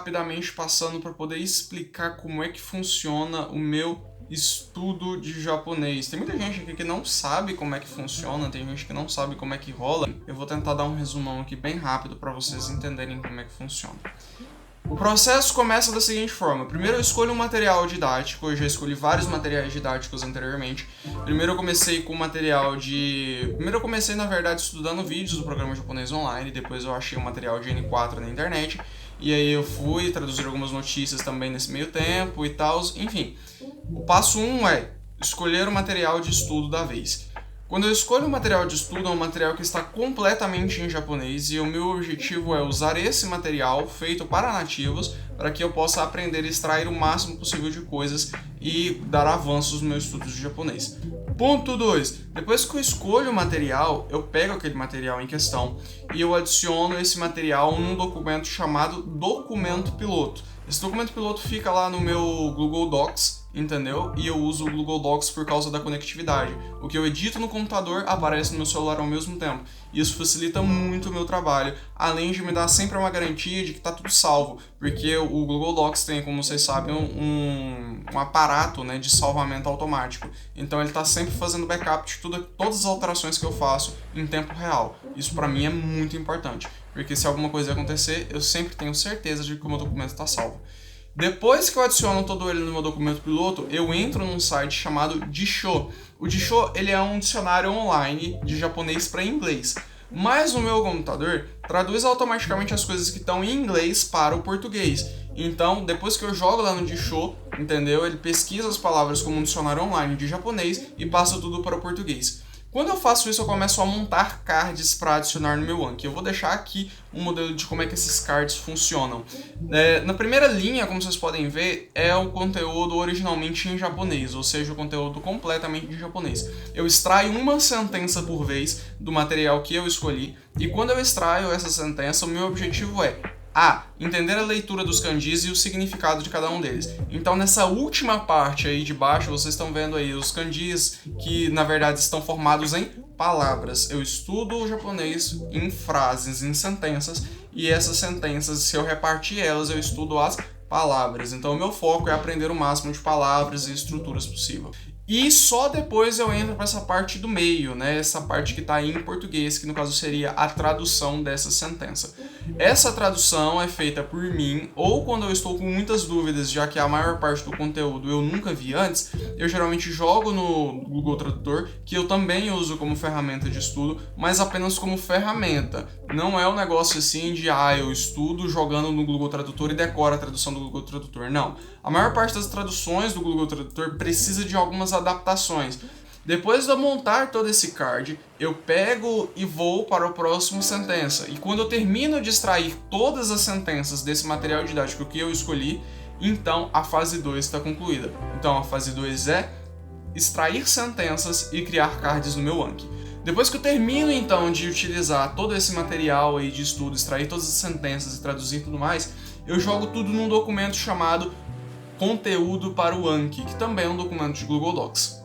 rapidamente passando para poder explicar como é que funciona o meu estudo de japonês. Tem muita gente aqui que não sabe como é que funciona, tem gente que não sabe como é que rola. Eu vou tentar dar um resumão aqui bem rápido para vocês entenderem como é que funciona. O processo começa da seguinte forma. Primeiro eu escolho um material didático, eu já escolhi vários materiais didáticos anteriormente. Primeiro eu comecei, na verdade, estudando vídeos do programa japonês online, depois eu achei o material de N4 na internet, e aí eu fui traduzir algumas notícias também nesse meio tempo e tal, enfim. O passo 1 é escolher o material de estudo da vez. Quando eu escolho um material de estudo, é um material que está completamente em japonês e o meu objetivo é usar esse material feito para nativos para que eu possa aprender e extrair o máximo possível de coisas e dar avanços nos meus estudos de japonês. Ponto 2. Depois que eu escolho o material, eu pego aquele material em questão e eu adiciono esse material num documento chamado documento piloto. Esse documento piloto fica lá no meu Google Docs, entendeu? E eu uso o Google Docs por causa da conectividade. O que eu edito no computador aparece no meu celular ao mesmo tempo. Isso facilita muito o meu trabalho, além de me dar sempre uma garantia de que está tudo salvo, porque o Google Docs tem, como vocês sabem, um aparato, né, de salvamento automático. Então ele está sempre fazendo backup de todas as alterações que eu faço em tempo real. Isso para mim é muito importante, porque se alguma coisa acontecer, eu sempre tenho certeza de que o meu documento está salvo. Depois que eu adiciono todo ele no meu documento piloto, eu entro num site chamado Jisho. O Jisho, ele é um dicionário online de japonês para inglês. Mas o meu computador traduz automaticamente as coisas que estão em inglês para o português. Então, depois que eu jogo lá no Jisho, entendeu? Ele pesquisa as palavras como um dicionário online de japonês e passa tudo para o português. Quando eu faço isso, eu começo a montar cards para adicionar no meu Anki. Eu vou deixar aqui um modelo de como é que esses cards funcionam. Na primeira linha, como vocês podem ver, é o conteúdo originalmente em japonês, ou seja, o conteúdo completamente em japonês. Eu extraio uma sentença por vez do material que eu escolhi, e quando eu extraio essa sentença, o meu objetivo é entender a leitura dos kanjis e o significado de cada um deles. Então, nessa última parte aí de baixo, vocês estão vendo aí os kanjis que, na verdade, estão formados em palavras. Eu estudo o japonês em frases, em sentenças, e essas sentenças, se eu repartir elas, eu estudo as palavras. Então, o meu foco é aprender o máximo de palavras e estruturas possível. E só depois eu entro para essa parte do meio, né? Essa parte que está em português, que no caso seria a tradução dessa sentença. Essa tradução é feita por mim, ou quando eu estou com muitas dúvidas, já que a maior parte do conteúdo eu nunca vi antes, eu geralmente jogo no Google Tradutor, que eu também uso como ferramenta de estudo, mas apenas como ferramenta. Não é um negócio assim de, eu estudo jogando no Google Tradutor e decoro a tradução do Google Tradutor. Não. A maior parte das traduções do Google Tradutor precisa de algumas adaptações. Depois de eu montar todo esse card, eu pego e vou para o próximo sentença. E quando eu termino de extrair todas as sentenças desse material didático que eu escolhi, então a fase 2 está concluída. Então a fase 2 é extrair sentenças e criar cards no meu Anki. Depois que eu termino então de utilizar todo esse material aí de estudo, extrair todas as sentenças e traduzir tudo mais, eu jogo tudo num documento chamado Conteúdo para o Anki, que também é um documento de Google Docs.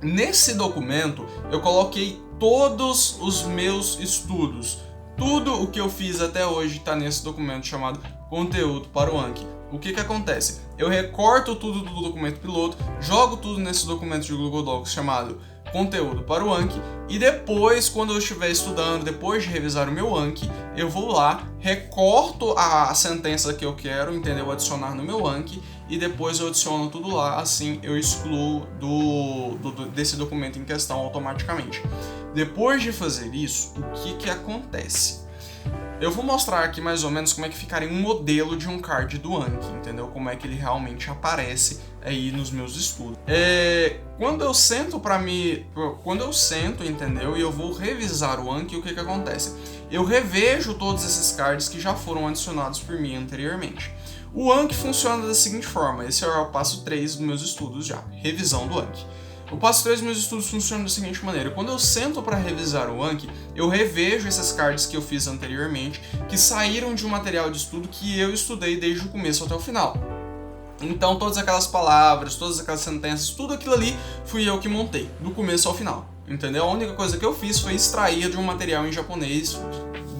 Nesse documento, eu coloquei todos os meus estudos. Tudo o que eu fiz até hoje está nesse documento chamado Conteúdo para o Anki. O que acontece? Eu recorto tudo do documento piloto, jogo tudo nesse documento de Google Docs chamado Conteúdo para o Anki, e depois, quando eu estiver estudando, depois de revisar o meu Anki, eu vou lá, recorto a sentença que eu quero, entendeu? Adicionar no meu Anki, e depois eu adiciono tudo lá, assim eu excluo desse documento em questão automaticamente. Depois de fazer isso, o que acontece? Eu vou mostrar aqui mais ou menos como é que ficaria um modelo de um card do Anki, entendeu? Como é que ele realmente aparece aí nos meus estudos. Quando eu sento, entendeu? E eu vou revisar o Anki, o que acontece? Eu revejo todos esses cards que já foram adicionados por mim anteriormente. O Anki funciona da seguinte forma, esse é o passo 3 dos meus estudos já, revisão do Anki. O passo 3 dos meus estudos funciona da seguinte maneira, quando eu sento para revisar o Anki, eu revejo esses cards que eu fiz anteriormente, que saíram de um material de estudo que eu estudei desde o começo até o final. Então todas aquelas palavras, todas aquelas sentenças, tudo aquilo ali fui eu que montei, do começo ao final, entendeu? A única coisa que eu fiz foi extrair de um material em japonês,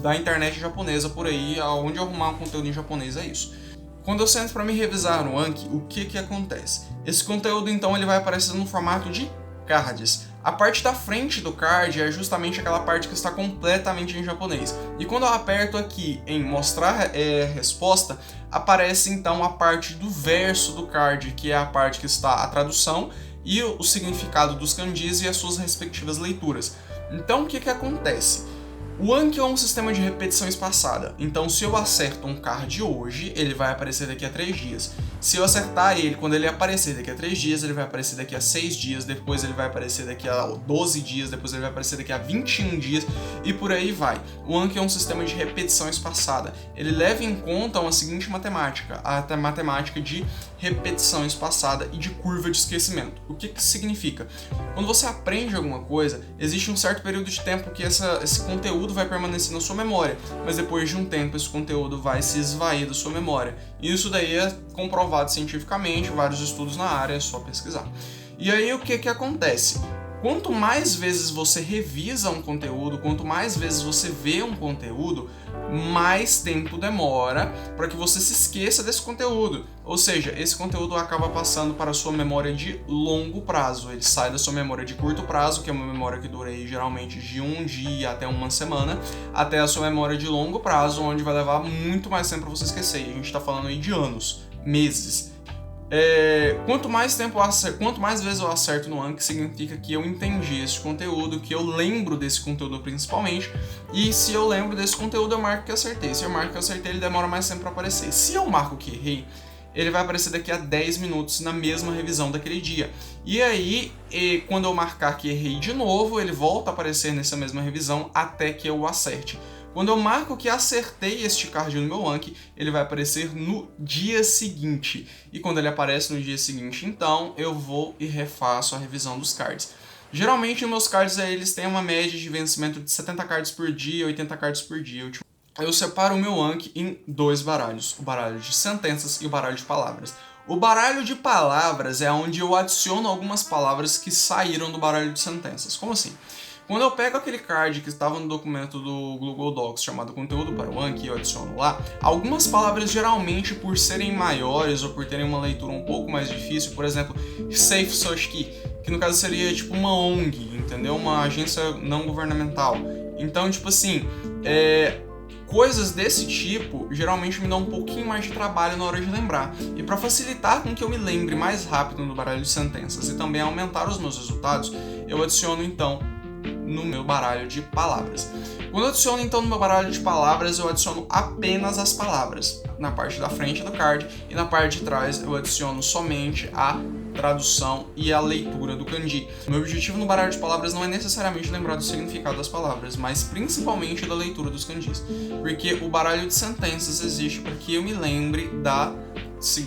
da internet japonesa por aí, onde eu arrumar um conteúdo em japonês é isso. Quando eu sento para me revisar no Anki, o que acontece? Esse conteúdo então ele vai aparecer no formato de cards. A parte da frente do card é justamente aquela parte que está completamente em japonês. E quando eu aperto aqui em mostrar resposta, aparece então a parte do verso do card, que é a parte que está a tradução e o significado dos kanjis e as suas respectivas leituras. Então o que acontece? O Anki é um sistema de repetição espaçada, então se eu acerto um card hoje, ele vai aparecer daqui a 3 dias. Se eu acertar ele, quando ele aparecer daqui a 3 dias, ele vai aparecer daqui a 6 dias, depois ele vai aparecer daqui a 12 dias, depois ele vai aparecer daqui a 21 dias e por aí vai. O Anki é um sistema de repetição espaçada. Ele leva em conta uma seguinte matemática, a matemática de repetição espaçada e de curva de esquecimento. O que significa? Quando você aprende alguma coisa, existe um certo período de tempo que esse conteúdo vai permanecer na sua memória, mas depois de um tempo esse conteúdo vai se esvair da sua memória. E isso daí é comprovado cientificamente, vários estudos na área, é só pesquisar. E aí o que acontece? Quanto mais vezes você revisa um conteúdo, quanto mais vezes você vê um conteúdo, mais tempo demora para que você se esqueça desse conteúdo. Ou seja, esse conteúdo acaba passando para a sua memória de longo prazo. Ele sai da sua memória de curto prazo, que é uma memória que dura aí, geralmente de um dia até uma semana, até a sua memória de longo prazo, onde vai levar muito mais tempo para você esquecer. E a gente está falando aí de anos, meses. Quanto mais vezes eu acerto no Anki, significa que eu entendi esse conteúdo, que eu lembro desse conteúdo principalmente, e se eu lembro desse conteúdo, eu marco que acertei. Se eu marco que acertei, ele demora mais tempo para aparecer. Se eu marco que errei, ele vai aparecer daqui a 10 minutos na mesma revisão daquele dia. E aí, quando eu marcar que errei de novo, ele volta a aparecer nessa mesma revisão até que eu acerte. Quando eu marco que acertei este card no meu Anki, ele vai aparecer no dia seguinte. E quando ele aparece no dia seguinte, então, eu vou e refaço a revisão dos cards. Geralmente, meus cards eles têm uma média de vencimento de 70 cards por dia, 80 cards por dia. Eu separo o meu Anki em 2 baralhos, o baralho de sentenças e o baralho de palavras. O baralho de palavras é onde eu adiciono algumas palavras que saíram do baralho de sentenças. Como assim? Quando eu pego aquele card que estava no documento do Google Docs chamado Conteúdo para o Anki e eu adiciono lá, algumas palavras geralmente por serem maiores ou por terem uma leitura um pouco mais difícil, por exemplo, Safe Soshiki, que no caso seria tipo uma ONG, entendeu? Uma agência não governamental. Então, tipo assim, coisas desse tipo geralmente me dão um pouquinho mais de trabalho na hora de lembrar. E para facilitar com que eu me lembre mais rápido no baralho de sentenças e também aumentar os meus resultados, eu adiciono então no meu baralho de palavras. Quando eu adiciono então no meu baralho de palavras, eu adiciono apenas as palavras na parte da frente do card e na parte de trás eu adiciono somente a tradução e a leitura do kanji. O meu objetivo no baralho de palavras não é necessariamente lembrar do significado das palavras, mas principalmente da leitura dos kanjis, porque o baralho de sentenças existe para que eu me lembre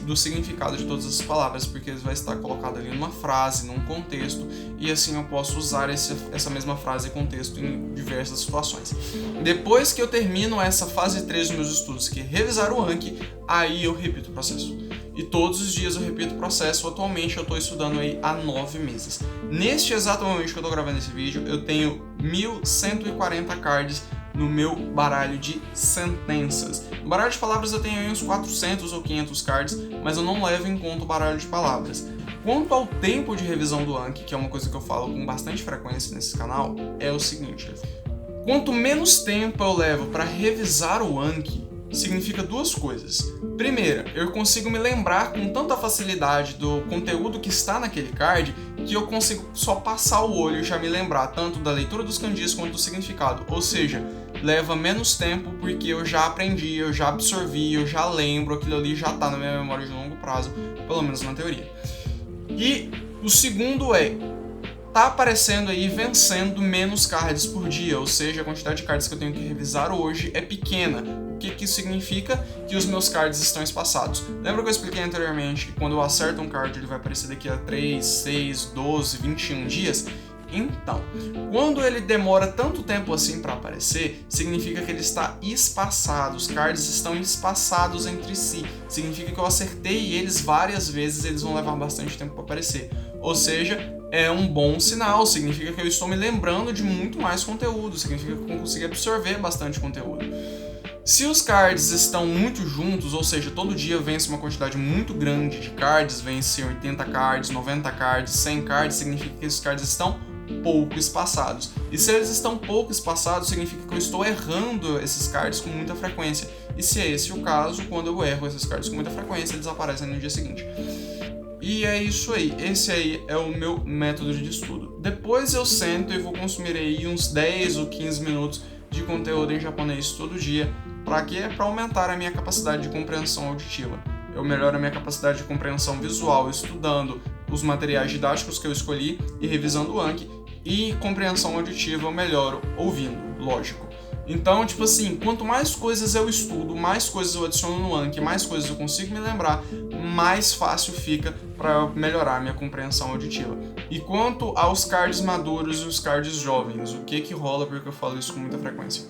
do significado de todas as palavras, porque ele vai estar colocado ali numa frase, num contexto, e assim eu posso usar essa mesma frase e contexto em diversas situações. Depois que eu termino essa fase 3 dos meus estudos, que é revisar o Anki, aí eu repito o processo. E todos os dias eu repito o processo. Atualmente eu estou estudando aí há 9 meses. Neste exato momento que eu estou gravando esse vídeo, eu tenho 1.140 cards no meu baralho de sentenças. No baralho de palavras eu tenho aí uns 400 ou 500 cards, mas eu não levo em conta o baralho de palavras. Quanto ao tempo de revisão do Anki, que é uma coisa que eu falo com bastante frequência nesse canal, é o seguinte: quanto menos tempo eu levo para revisar o Anki, significa 2 coisas. Primeira, eu consigo me lembrar com tanta facilidade do conteúdo que está naquele card que eu consigo só passar o olho e já me lembrar tanto da leitura dos kanjis quanto do significado. Ou seja, leva menos tempo porque eu já aprendi, eu já absorvi, eu já lembro, aquilo ali já está na minha memória de longo prazo, pelo menos na teoria. E o segundo tá aparecendo aí vencendo menos cards por dia, ou seja, a quantidade de cards que eu tenho que revisar hoje é pequena. O que isso significa? Que os meus cards estão espaçados. Lembra que eu expliquei anteriormente que quando eu acerto um card ele vai aparecer daqui a 3, 6, 12, 21 dias? Então, quando ele demora tanto tempo assim para aparecer, significa que ele está espaçado, os cards estão espaçados entre si. Significa que eu acertei eles várias vezes, eles vão levar bastante tempo para aparecer. Ou seja, é um bom sinal, significa que eu estou me lembrando de muito mais conteúdo, significa que eu consegui absorver bastante conteúdo. Se os cards estão muito juntos, ou seja, todo dia vence uma quantidade muito grande de cards, vence 80 cards, 90 cards, 100 cards, significa que esses cards estão pouco espaçados. E se eles estão pouco espaçados, significa que eu estou errando esses cards com muita frequência. E se é esse o caso, quando eu erro esses cards com muita frequência, eles aparecem no dia seguinte. E é isso aí, esse aí é o meu método de estudo. Depois eu sento e vou consumir aí uns 10 ou 15 minutos de conteúdo em japonês todo dia. Para quê? Para aumentar a minha capacidade de compreensão auditiva. Eu melhoro a minha capacidade de compreensão visual estudando os materiais didáticos que eu escolhi e revisando o Anki. E compreensão auditiva eu melhoro ouvindo, lógico. Então, tipo assim, quanto mais coisas eu estudo, mais coisas eu adiciono no Anki, mais coisas eu consigo me lembrar, mais fácil fica para melhorar a minha compreensão auditiva. E quanto aos cards maduros e os cards jovens, o que rola, porque eu falo isso com muita frequência?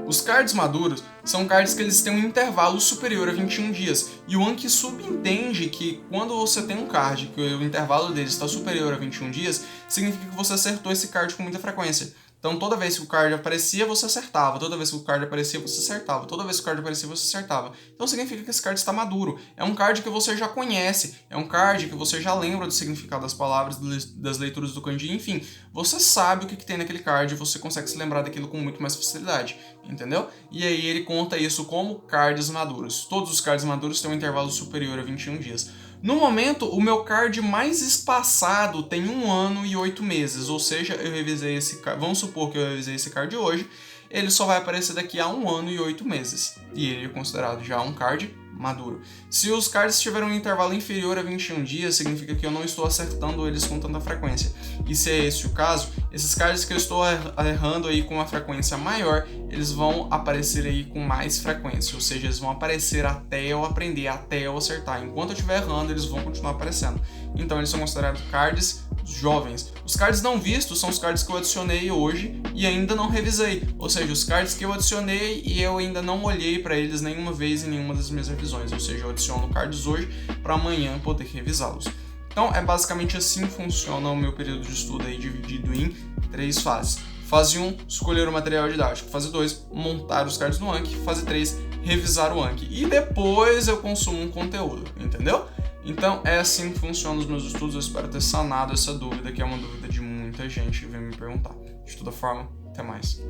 Os cards maduros são cards que eles têm um intervalo superior a 21 dias, e o Anki subentende que quando você tem um card que o intervalo dele está superior a 21 dias, significa que você acertou esse card com muita frequência. Então toda vez que o card aparecia, você acertava, toda vez que o card aparecia, você acertava, toda vez que o card aparecia, você acertava. Então significa que esse card está maduro. É um card que você já conhece, é um card que você já lembra do significado das palavras, das leituras do kanji, enfim. Você sabe o que tem naquele card e você consegue se lembrar daquilo com muito mais facilidade, entendeu? E aí ele conta isso como cards maduros. Todos os cards maduros têm um intervalo superior a 21 dias. No momento, o meu card mais espaçado tem 1 ano e 8 meses, ou seja, eu revisei esse card, vamos supor que eu revisei esse card hoje, ele só vai aparecer daqui a 1 ano e 8 meses, e ele é considerado já um card maduro. Se os cards tiverem um intervalo inferior a 21 dias, significa que eu não estou acertando eles com tanta frequência. E se é esse o caso, esses cards que eu estou errando aí com uma frequência maior, eles vão aparecer aí com mais frequência, ou seja, eles vão aparecer até eu aprender, até eu acertar. Enquanto eu estiver errando, eles vão continuar aparecendo. Então eles são considerados cards jovens. Os cards não vistos são os cards que eu adicionei hoje e ainda não revisei, ou seja, os cards que eu adicionei e eu ainda não olhei para eles nenhuma vez em nenhuma das minhas revisões, ou seja, eu adiciono cards hoje para amanhã poder revisá-los. Então é basicamente assim que funciona o meu período de estudo aí, dividido em 3 fases. Fase 1, escolher o material didático. Fase 2, montar os cards no Anki. Fase 3, revisar o Anki. E depois eu consumo um conteúdo, entendeu? Então é assim que funcionam os meus estudos. Eu espero ter sanado essa dúvida, que é uma dúvida de muita gente que vem me perguntar. De toda forma, até mais.